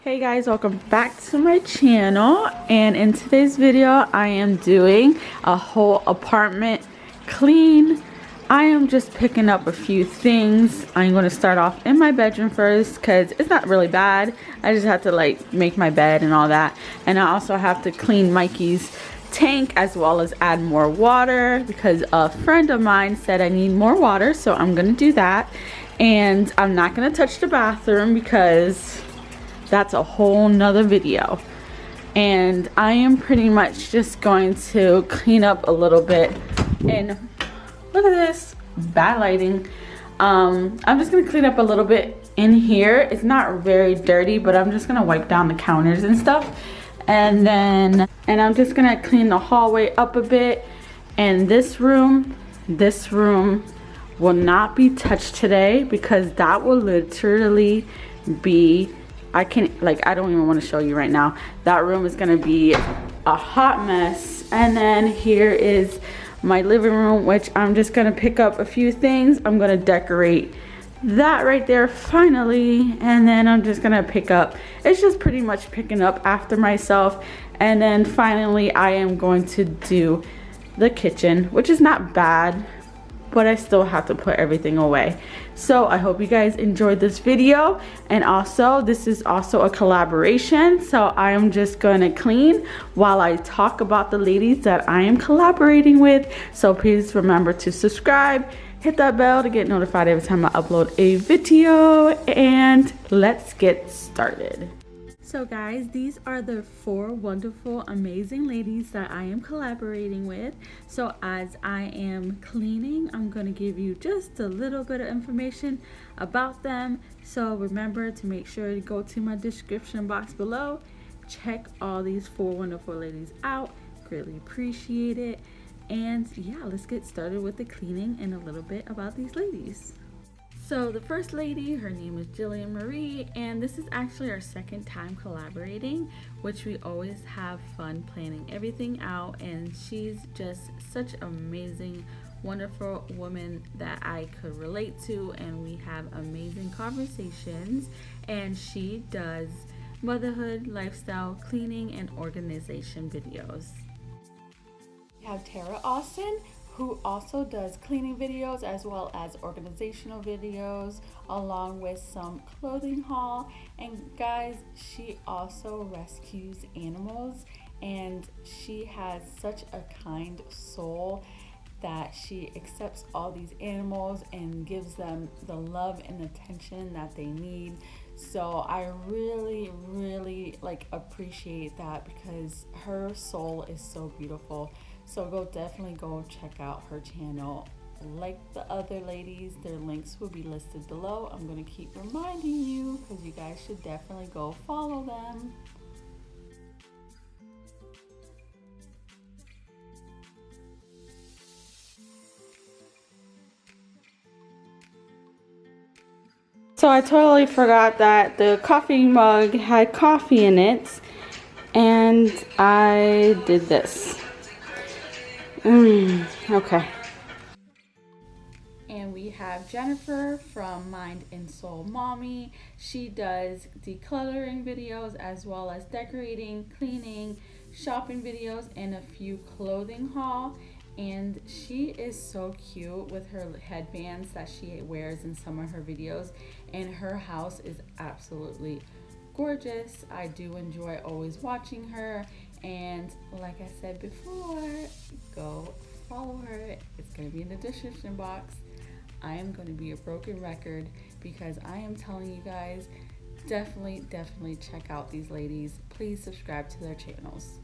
Hey guys, welcome back to my channel, and in today's video I am doing a whole apartment clean. I am just picking up a few things. I'm going to start off in my bedroom first because it's not really bad. I just have to like make my bed and all that, and I also have to clean Mikey's tank as well as add more water because a friend of mine said I need more water, so I'm going to do that. And I'm not going to touch the bathroom because that's a whole nother video. And I am pretty much just going to clean up a little bit. And look at this, bad lighting. I'm just gonna clean up a little bit in here. It's not very dirty, but I'm just gonna wipe down the counters and stuff. And I'm just gonna clean the hallway up a bit. And this room will not be touched today because that will literally be, I don't even want to show you right now. That room is going to be a hot mess. And then here is my living room, which I'm just going to pick up a few things. I'm going to decorate that right there finally. And then I'm just going to pick up, it's just pretty much picking up after myself. And then finally I am going to do the kitchen, which is not bad, but I still have to put everything away. So I hope you guys enjoyed this video. And also, this is also a collaboration. So I am just gonna clean while I talk about the ladies that I am collaborating with. So please remember to subscribe, hit that bell to get notified every time I upload a video, and let's get started. So guys, these are the 4 wonderful, amazing ladies that I am collaborating with. So as I am cleaning, I'm going to give you just a little bit of information about them. So remember to make sure to go to my description box below. Check all these 4 wonderful ladies out. Greatly appreciate it. And yeah, let's get started with the cleaning and a little bit about these ladies. So the first lady, her name is Jillian Marie, and this is actually our second time collaborating, which we always have fun planning everything out. And she's just such an amazing, wonderful woman that I could relate to, and we have amazing conversations. And she does motherhood, lifestyle, cleaning, and organization videos. We have Tara Austin, who also does cleaning videos as well as organizational videos, along with some clothing haul. And guys, she also rescues animals, and she has such a kind soul that she accepts all these animals and gives them the love and attention that they need. So I really appreciate that because her soul is so beautiful. So definitely go check out her channel. Like the other ladies, their links will be listed below. I'm going to keep reminding you because you guys should definitely go follow them. So I totally forgot that the coffee mug had coffee in it, and I did this. Okay. And we have Jennifer from Mind and Soul Mommy. She does decluttering videos as well as decorating, cleaning, shopping videos, and a few clothing haul. And she is so cute with her headbands that she wears in some of her videos. And her house is absolutely gorgeous. I do enjoy always watching her. And like I said before, go follow her. It's going to be in the description box. I am going to be a broken record because I am telling you guys, definitely check out these ladies. Please subscribe to their channels.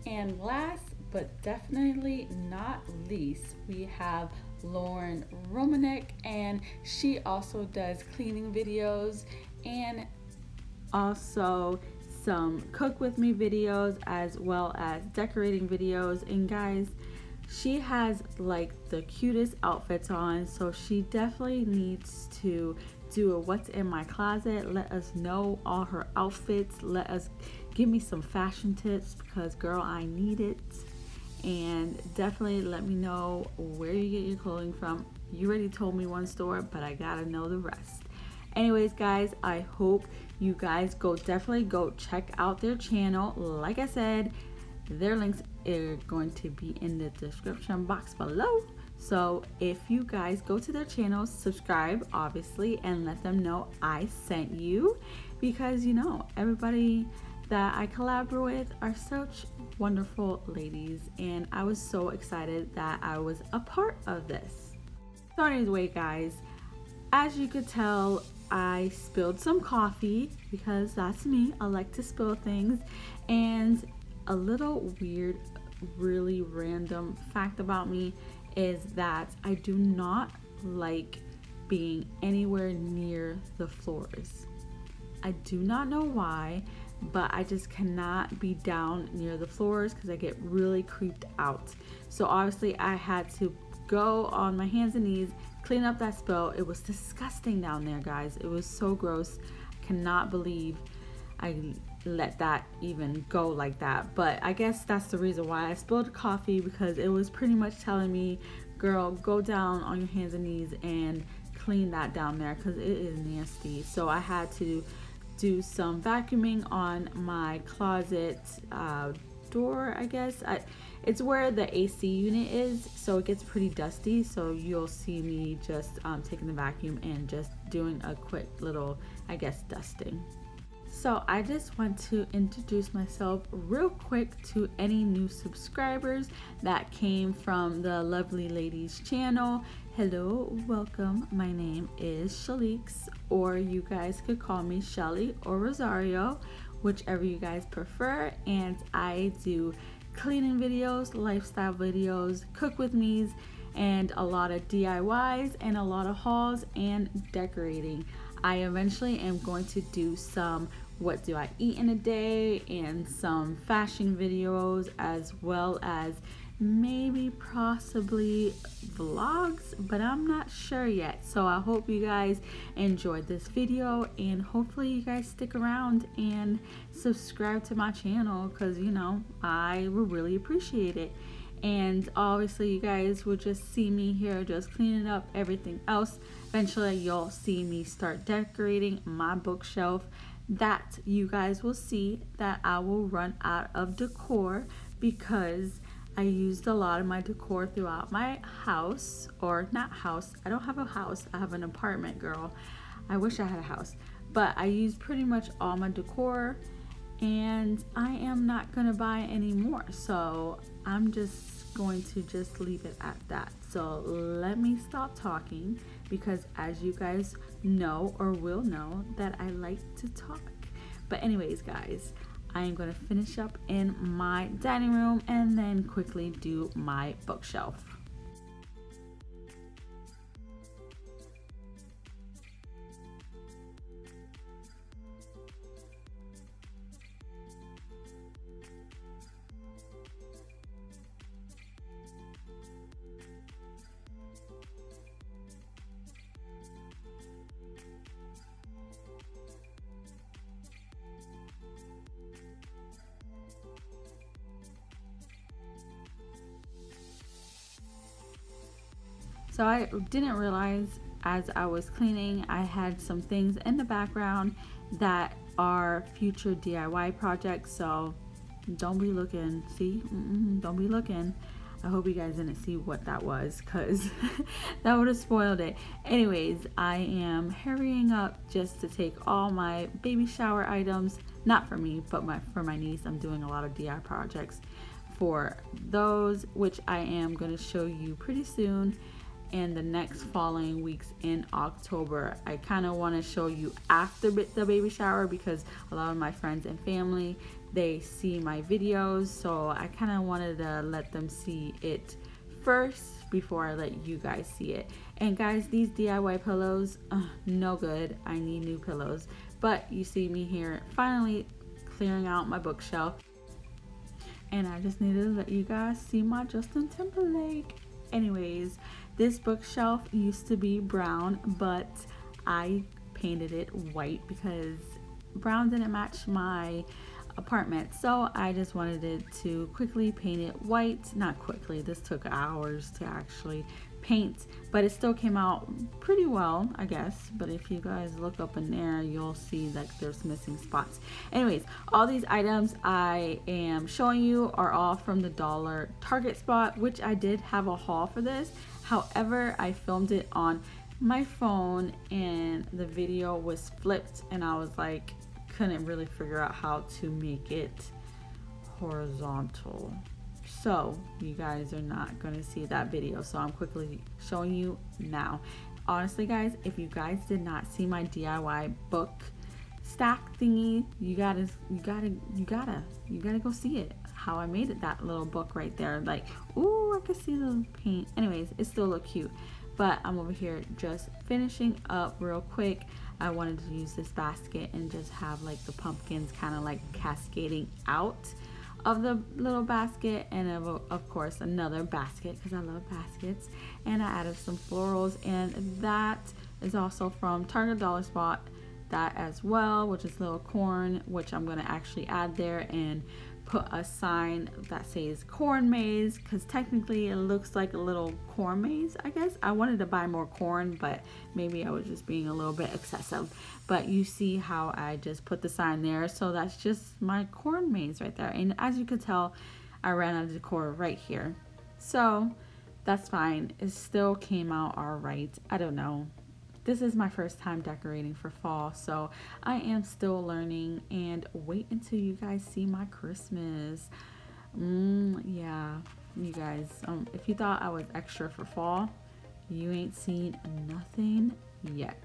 And last but definitely not least, we have Lauren Romanek, and she also does cleaning videos and also some cook with me videos as well as decorating videos. And guys, she has like the cutest outfits on, so she definitely needs to do a what's in my closet. Let us know all her outfits. Give me some fashion tips because girl, I need it. And definitely let me know where you get your clothing from. You already told me one store, but I gotta know the rest. Anyways, guys, I hope you guys definitely go check out their channel. Like I said, their links are going to be in the description box below. So if you guys go to their channel, subscribe obviously, and let them know I sent you, because you know everybody that I collaborate with are such wonderful ladies, and I was so excited that I was a part of this. So anyway, guys, as you could tell, I spilled some coffee because that's me. I like to spill things. And a little weird, really random fact about me is that I do not like being anywhere near the floors. I do not know why, but I just cannot be down near the floors because I get really creeped out. So obviously I had to go on my hands and knees, clean up that spill. It was disgusting down there, guys. It was so gross. I cannot believe I let that even go like that. But I guess that's the reason why I spilled coffee, because it was pretty much telling me, girl, go down on your hands and knees and clean that down there because it is nasty. So I had to do some vacuuming on my closet door, I guess. It's where the AC unit is, so it gets pretty dusty. So you'll see me just taking the vacuum and just doing a quick little, I guess, dusting. So I just want to introduce myself real quick to any new subscribers that came from the lovely ladies channel. Hello, welcome. My name is Shalix, or you guys could call me Shelly or Rosario, whichever you guys prefer. And I do cleaning videos, lifestyle videos, cook with me's, and a lot of DIYs and a lot of hauls and decorating. I eventually am going to do some what do I eat in a day and some fashion videos, as well as maybe possibly vlogs, but I'm not sure yet. So I hope you guys enjoyed this video, and hopefully you guys stick around and subscribe to my channel, because you know I would really appreciate it. And obviously you guys will just see me here just cleaning up everything else. Eventually you'll see me start decorating my bookshelf. That you guys will see that I will run out of decor, because I used a lot of my decor throughout my house, or not house. I don't have a house. I have an apartment, girl. I wish I had a house. But I used pretty much all my decor, and I am not going to buy any more. So I'm just going to just leave it at that. So let me stop talking, because as you guys know or will know that I like to talk. But anyways, guys, I am going to finish up in my dining room and then quickly do my bookshelf. So I didn't realize as I was cleaning, I had some things in the background that are future DIY projects. So don't be looking, see, don't be looking. I hope you guys didn't see what that was, because that would have spoiled it. Anyways, I am hurrying up just to take all my baby shower items, not for me, but for my niece. I'm doing a lot of DIY projects for those, which I am going to show you pretty soon. And the next following weeks in October, I kind of want to show you after the baby shower, because a lot of my friends and family, they see my videos, so I kind of wanted to let them see it first before I let you guys see it. And guys, these DIY pillows, no good. I need new pillows. But you see me here finally clearing out my bookshelf, and I just needed to let you guys see my Justin Timberlake. Anyways, this bookshelf used to be brown, but I painted it white because brown didn't match my apartment. So I just wanted it to quickly paint it white. Not quickly, this took hours to actually paint, but it still came out pretty well, I guess. But if you guys look up in there, you'll see that there's missing spots. Anyways, all these items I am showing you are all from the dollar Target spot, which I did have a haul for this. However, I filmed it on my phone and the video was flipped, and I was like, couldn't really figure out how to make it horizontal. So you guys are not going to see that video, so I'm quickly showing you now. Honestly guys, if you guys did not see my DIY book stack thingy, you gotta go see it. How I made it, that little book right there. Like, ooh, I could see the paint. Anyways, it still look cute. But I'm over here just finishing up real quick. I wanted to use this basket and just have like the pumpkins kind of like cascading out of the little basket, and of course another basket because I love baskets. And I added some florals, and that is also from Target Dollar Spot, that as well, which is little corn, which I'm going to actually add there and put a sign that says corn maze, because technically it looks like a little corn maze. I guess I wanted to buy more corn, but maybe I was just being a little bit excessive. But you see how I just put the sign there, so that's just my corn maze right there. And as you could tell, I ran out of decor right here, so that's fine. It still came out all right. I don't know, this is my first time decorating for fall, so I am still learning, and wait until you guys see my Christmas. Yeah, you guys, if you thought I was extra for fall, you ain't seen nothing yet.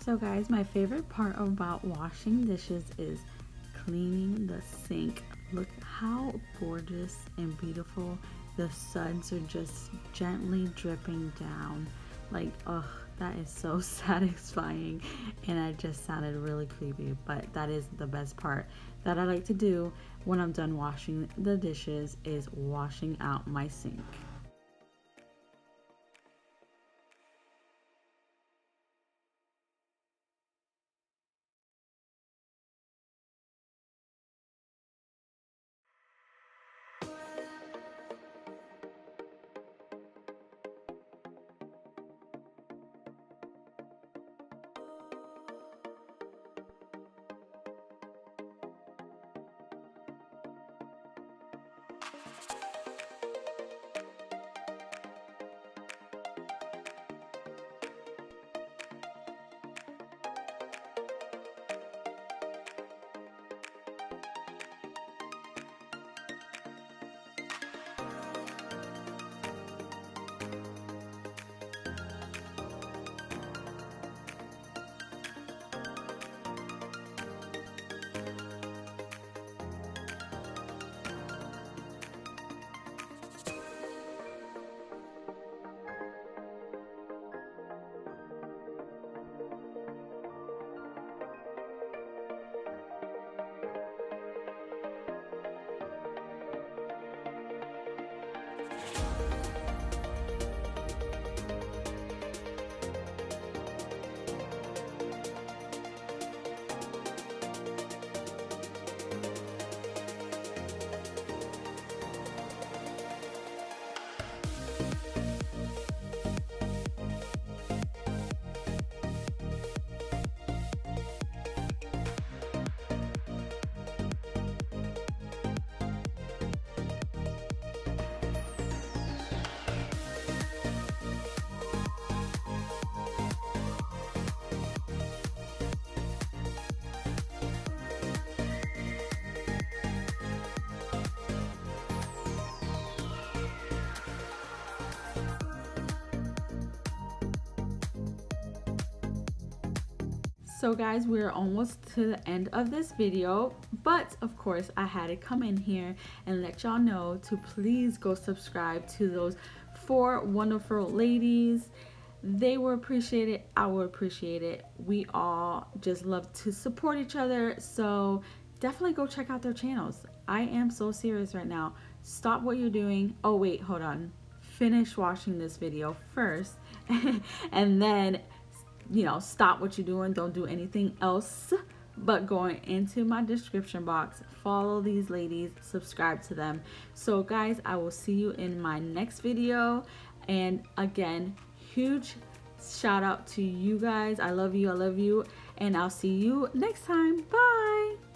So guys, my favorite part about washing dishes is cleaning the sink. Look how gorgeous and beautiful the suds are, just gently dripping down. Like, ugh, that is so satisfying, and I just sounded really creepy, but that is the best part that I like to do when I'm done washing the dishes, is washing out my sink. So guys, we're almost to the end of this video, but of course I had to come in here and let y'all know to please go subscribe to those 4 wonderful ladies. They will appreciate it, I will appreciate it. We all just love to support each other, so definitely go check out their channels. I am so serious right now. Stop what you're doing. Oh wait, hold on. Finish watching this video first and then, you know, stop what you're doing. Don't do anything else but going into my description box, follow these ladies, subscribe to them. So guys, I will see you in my next video. And again, huge shout out to you guys. I love you, and I'll see you next time. Bye.